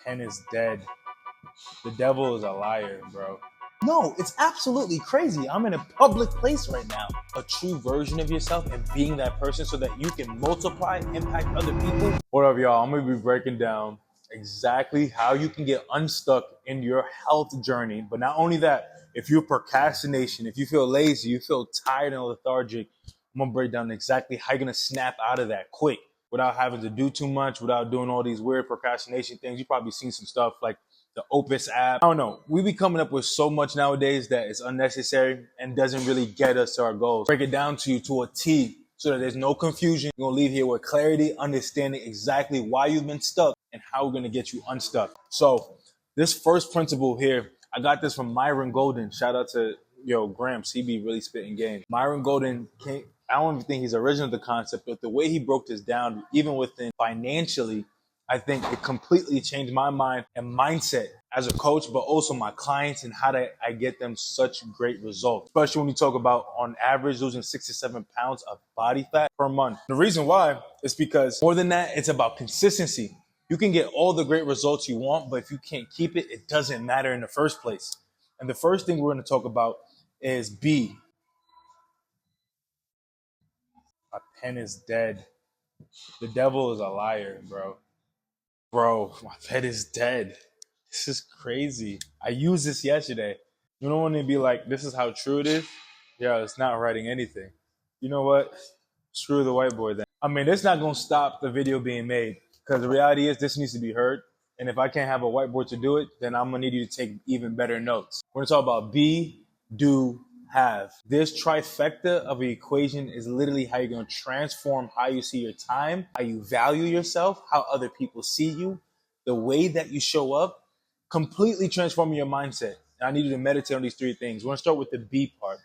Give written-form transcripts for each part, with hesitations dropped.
pen is dead. The devil is a liar, bro. No, it's absolutely crazy. I'm in a public place right now. A true version of yourself and being that person so that you can multiply, impact other people. What up, y'all? I'm gonna be breaking down exactly how you can get unstuck in your health journey. But not only that, if you're procrastination, if you feel lazy, you feel tired and lethargic, I'm gonna break down exactly how you're gonna snap out of that quick without having to do too much, without doing all these weird procrastination things. You've probably seen some stuff like the Opus app. I don't know. We be coming up with so much nowadays that is unnecessary and doesn't really get us to our goals. Break it down to you to a T so that there's no confusion. You're gonna leave here with clarity, understanding exactly why you've been stuck and how we're gonna get you unstuck. So this first principle here, I got this from Myron Golden. Shout out to Gramps. He be really spitting game. Myron Golden I don't even think he's original to the concept, but the way he broke this down, even within financially, I think it completely changed my mind and mindset as a coach, but also my clients and how I get them such great results, especially when you talk about on average losing 6 to 7 pounds of body fat per month. The reason why is because more than that, it's about consistency. You can get all the great results you want, but if you can't keep it, it doesn't matter in the first place. And the first thing we're going to talk about is B. My pen is dead. The devil is a liar, bro. Bro, my pet is dead. This is crazy. I used this yesterday. You know when they be like, this is how true it is? Yeah, it's not writing anything. You know what? Screw the whiteboard then. I mean, it's not going to stop the video being made because the reality is this needs to be heard. And if I can't have a whiteboard to do it, then I'm going to need you to take even better notes. We're going to talk about be, do, have. This trifecta of an equation is literally how you're going to transform how you see your time, how you value yourself, how other people see you, the way that you show up, completely transforming your mindset. And I need you to meditate on these three things. We're going to start with the B part.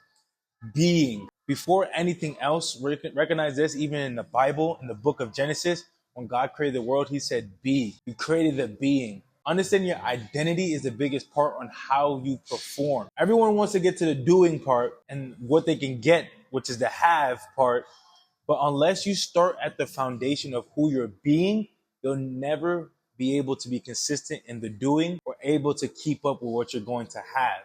Being. Before anything else, recognize this, even in the Bible, in the book of Genesis, when God created the world, he said be. You created the being. Understanding your identity is the biggest part on how you perform. Everyone wants to get to the doing part and what they can get, which is the have part. But unless you start at the foundation of who you're being, you'll never be able to be consistent in the doing or able to keep up with what you're going to have.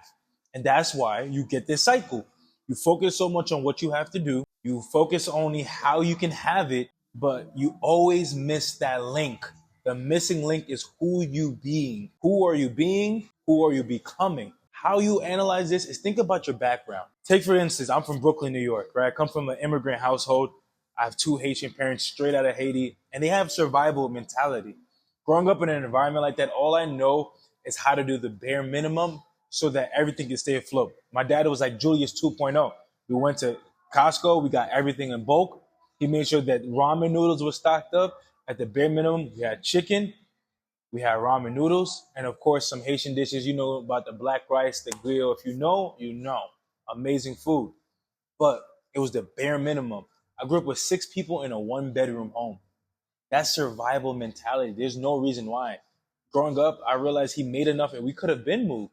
And that's why you get this cycle. You focus so much on what you have to do. You focus only how you can have it, but you always miss that link. The missing link is who you being. Who are you being? Who are you becoming? How you analyze this is think about your background. Take, for instance, I'm from Brooklyn, New York, right? I come from an immigrant household. I have two Haitian parents straight out of Haiti, and they have survival mentality. Growing up in an environment like that, all I know is how to do the bare minimum so that everything can stay afloat. My dad was like Julius 2.0. We went to Costco. We got everything in bulk. He made sure that ramen noodles were stocked up. At the bare minimum, we had chicken, we had ramen noodles, and of course, some Haitian dishes. You know about the black rice, the grill. If you know, you know. Amazing food. But it was the bare minimum. I grew up with 6 people in a 1-bedroom home. That's survival mentality. There's no reason why. Growing up, I realized he made enough and we could have been moved.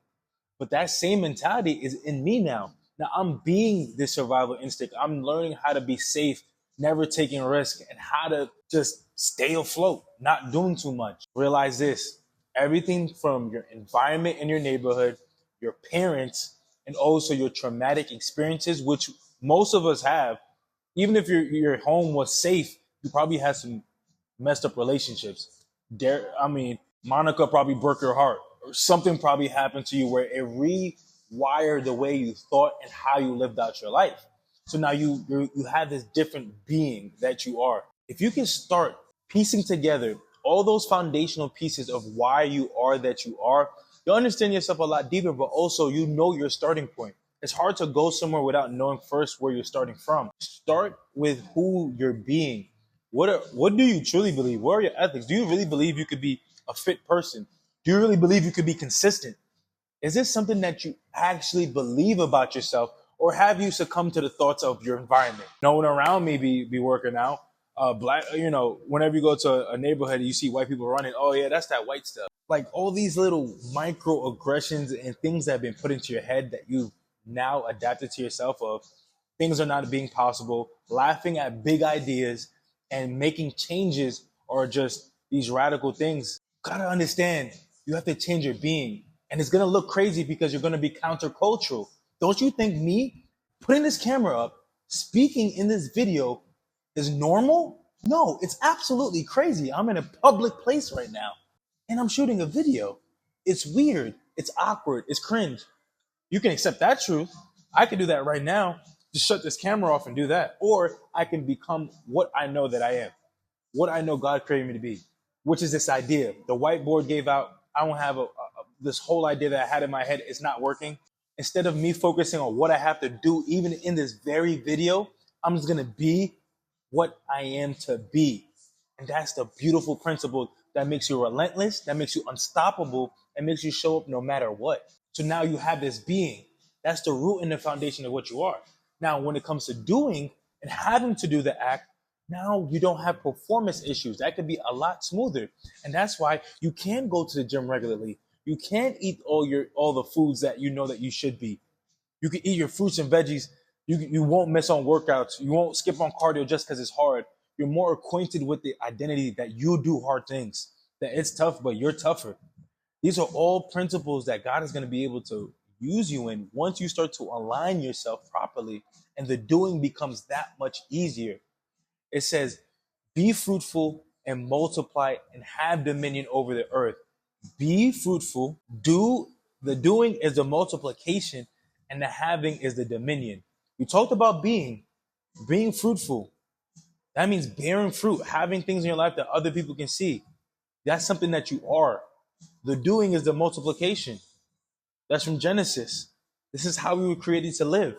But that same mentality is in me now. Now I'm being this survival instinct. I'm learning how to be safe, never taking risk, and how to just stay afloat, not doing too much. Realize this, everything from your environment in your neighborhood, your parents, and also your traumatic experiences, which most of us have. Even if your home was safe, you probably had some messed up relationships. Monica probably broke your heart, or something probably happened to you where it rewired the way you thought and how you lived out your life. So now you have this different being that you are. If you can start piecing together all those foundational pieces of why you are that you are, you'll understand yourself a lot deeper, but also you know your starting point. It's hard to go somewhere without knowing first where you're starting from. Start with who you're being. What do you truly believe? What are your ethics? Do you really believe you could be a fit person? Do you really believe you could be consistent? Is this something that you actually believe about yourself, or have you succumbed to the thoughts of your environment? No one around me be working out. Whenever you go to a neighborhood and you see white people running, oh yeah, that's that white stuff. Like all these little microaggressions and things that have been put into your head that you've now adapted to yourself of, things are not being possible, laughing at big ideas and making changes or just these radical things. Gotta understand, You have to change your being. And it's going to look crazy because you're going to be countercultural. Don't you think me putting this camera up, speaking in this video is normal? No, it's absolutely crazy. I'm in a public place right now and I'm shooting a video. It's weird. It's awkward. It's cringe. You can accept that truth. I can do that right now. Just shut this camera off and do that. Or I can become what I know that I am, what I know God created me to be, which is this idea. The whiteboard gave out. I don't have this whole idea that I had in my head. It's not working. Instead of me focusing on what I have to do, even in this very video, I'm just going to be what I am to be. And that's the beautiful principle that makes you relentless, that makes you unstoppable, and makes you show up no matter what. So now you have this being. That's the root and the foundation of what you are. Now, when it comes to doing and having to do the act, now you don't have performance issues. That could be a lot smoother. And that's why you can go to the gym regularly. You can eat all the foods that you know that you should be. You can eat your fruits and veggies. You won't miss on workouts. You won't skip on cardio just because it's hard. You're more acquainted with the identity that you do hard things. That it's tough, but you're tougher. These are all principles that God is going to be able to use you in once you start to align yourself properly, and the doing becomes that much easier. It says, be fruitful and multiply and have dominion over the earth. Be fruitful. The doing is the multiplication, and the having is the dominion. We talked about being fruitful. That means bearing fruit, having things in your life that other people can see. That's something that you are. The doing is the multiplication. That's from Genesis. This is how we were created to live.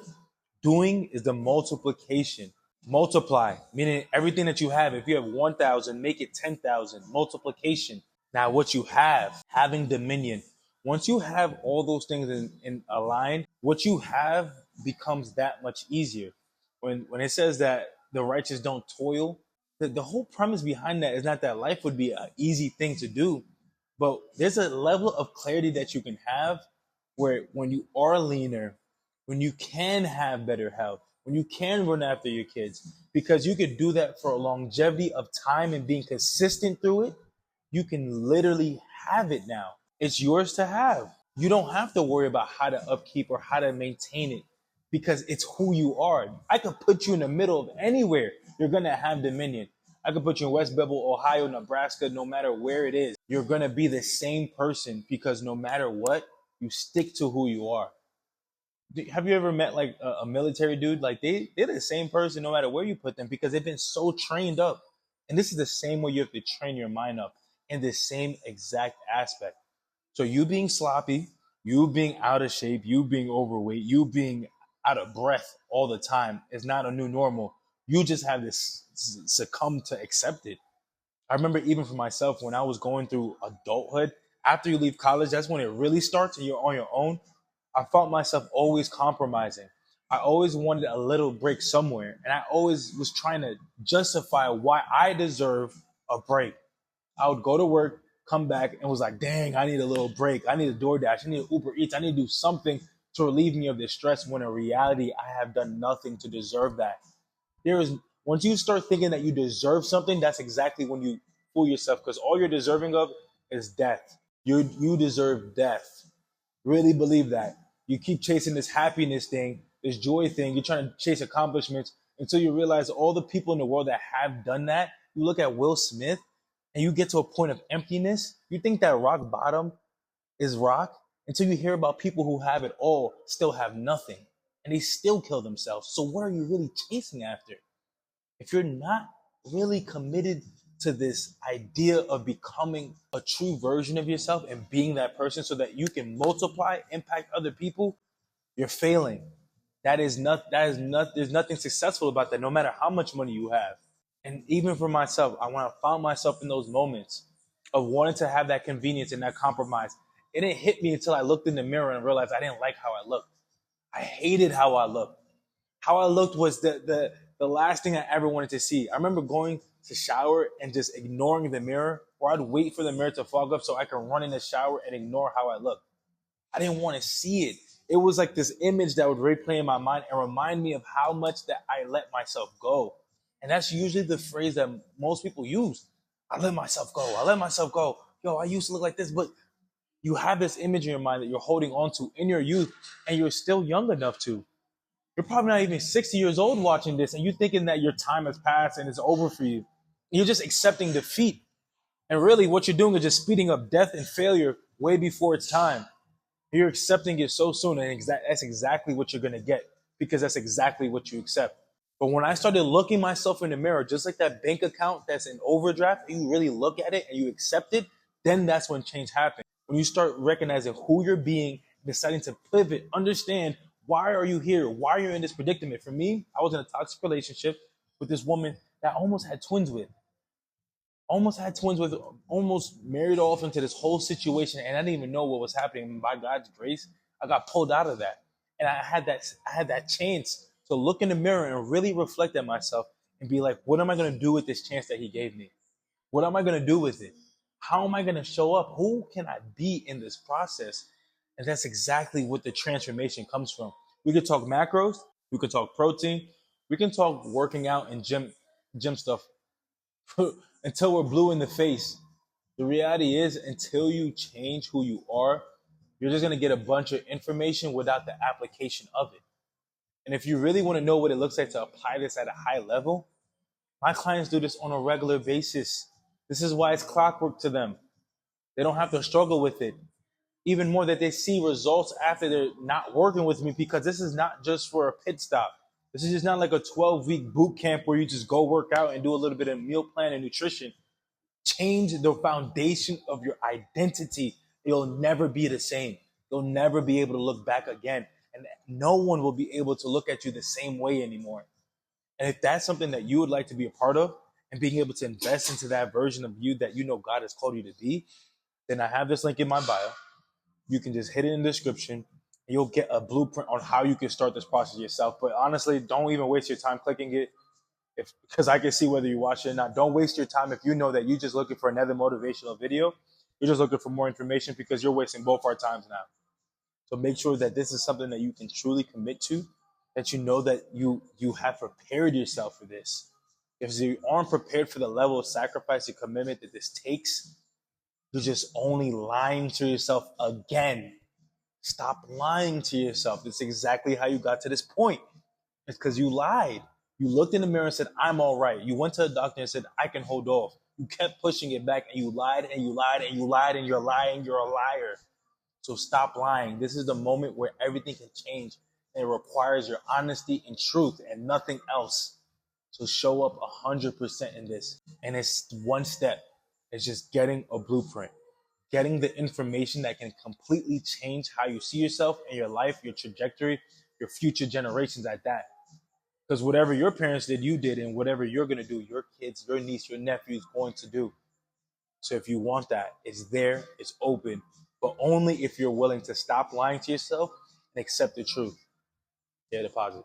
Doing is the multiplication. Multiply, meaning everything that you have. If you have 1,000, make it 10,000. Multiplication. Now, what you have, having dominion. Once you have all those things in aligned, what you have becomes that much easier. When it says that the righteous don't toil, the whole premise behind that is not that life would be an easy thing to do, but there's a level of clarity that you can have where when you are leaner, when you can have better health, when you can run after your kids, because you could do that for a longevity of time and being consistent through it, you can literally have it now. It's yours to have. You don't have to worry about how to upkeep or how to maintain it because it's who you are. I could put you in the middle of anywhere. You're going to have dominion. I could put you in West Bevel, Ohio, Nebraska, no matter where it is. You're going to be the same person because no matter what, you stick to who you are. Have you ever met like a military dude? Like they're the same person no matter where you put them because they've been so trained up. And this is the same way you have to train your mind up in the same exact aspect. So you being sloppy, you being out of shape, you being overweight, you being out of breath all the time is not a new normal. You just have this succumb to accept it. I remember even for myself when I was going through adulthood, after you leave college, that's when it really starts and you're on your own. I felt myself always compromising. I always wanted a little break somewhere. And I always was trying to justify why I deserve a break. I would go to work, come back, and was like, dang, I need a little break. I need a DoorDash. I need an Uber Eats. I need to do something to relieve me of this stress when in reality, I have done nothing to deserve that. There is Once you start thinking that you deserve something, that's exactly when you fool yourself because all you're deserving of is death. You deserve death. Really believe that. You keep chasing this happiness thing, this joy thing. You're trying to chase accomplishments until you realize all the people in the world that have done that. You look at Will Smith and you get to a point of emptiness. You think that rock bottom is rock until you hear about people who have it all, still have nothing, and they still kill themselves. So what are you really chasing after? If you're not really committed to this idea of becoming a true version of yourself and being that person so that you can multiply, impact other people, you're failing. There's nothing successful about that, no matter how much money you have. And even for myself, when I found myself in those moments of wanting to have that convenience and that compromise, it didn't hit me until I looked in the mirror and realized I didn't like how I looked. I hated how I looked. How I looked was the last thing I ever wanted to see. I remember going to shower and just ignoring the mirror, or I'd wait for the mirror to fog up so I could run in the shower and ignore how I looked. I didn't want to see it. It was like this image that would replay in my mind and remind me of how much that I let myself go. And that's usually the phrase that most people use. I let myself go. I let myself go. Yo, I used to look like this, but You have this image in your mind that you're holding on to in your youth, and you're still young enough to. You're probably not even 60 years old watching this, and you're thinking that your time has passed and it's over for you. You're just accepting defeat. And really, what you're doing is just speeding up death and failure way before it's time. You're accepting it so soon, and that's exactly what you're going to get because that's exactly what you accept. But when I started looking myself in the mirror, just like that bank account that's in overdraft, you really look at it and you accept it, then that's when change happens. When you start recognizing who you're being, deciding to pivot, understand why are you here? Why are you in this predicament? For me, I was in a toxic relationship with this woman that I almost had twins with. Almost married off into this whole situation, and I didn't even know what was happening. And by God's grace, I got pulled out of that. And I had that chance to look in the mirror and really reflect at myself and be like, what am I gonna do with this chance that he gave me? What am I gonna do with it? How am I gonna show up? Who can I be in this process? And that's exactly what the transformation comes from. We could talk macros, we could talk protein, we can talk working out and gym stuff until we're blue in the face. The reality is, until you change who you are, you're just going to get a bunch of information without the application of it. And if you really want to know what it looks like to apply this at a high level, my clients do this on a regular basis. This is why it's clockwork to them. They don't have to struggle with it. Even more that they see results after they're not working with me, because this is not just for a pit stop. This is just not like a 12-week boot camp where you just go work out and do a little bit of meal plan and nutrition. Change the foundation of your identity. You'll never be the same. You'll never be able to look back again. And no one will be able to look at you the same way anymore. And if that's something that you would like to be a part of, and being able to invest into that version of you that you know God has called you to be, then I have this link in my bio. You can just hit it in the description, and you'll get a blueprint on how you can start this process yourself. But honestly, don't even waste your time clicking it, because I can see whether you watch it or not. Don't waste your time if you know that you're just looking for another motivational video. You're just looking for more information, because you're wasting both our times now. So make sure that this is something that you can truly commit to, that you know that you have prepared yourself for this. If you aren't prepared for the level of sacrifice and commitment that this takes, you're just only lying to yourself again. Stop lying to yourself. It's exactly how you got to this point. It's because you lied. You looked in the mirror and said, I'm all right. You went to a doctor and said, I can hold off. You kept pushing it back, and you lied and you lied and you lied, and you're lying. You're a liar. So stop lying. This is the moment where everything can change, and it requires your honesty and truth and nothing else. So show up 100% in this. And it's one step. It's just getting a blueprint, getting the information that can completely change how you see yourself and your life, your trajectory, your future generations at that. Because whatever your parents did, you did, and whatever you're going to do, your kids, your niece, your nephew is going to do. So if you want that, it's there, it's open, but only if you're willing to stop lying to yourself and accept the truth. Yeah, deposit.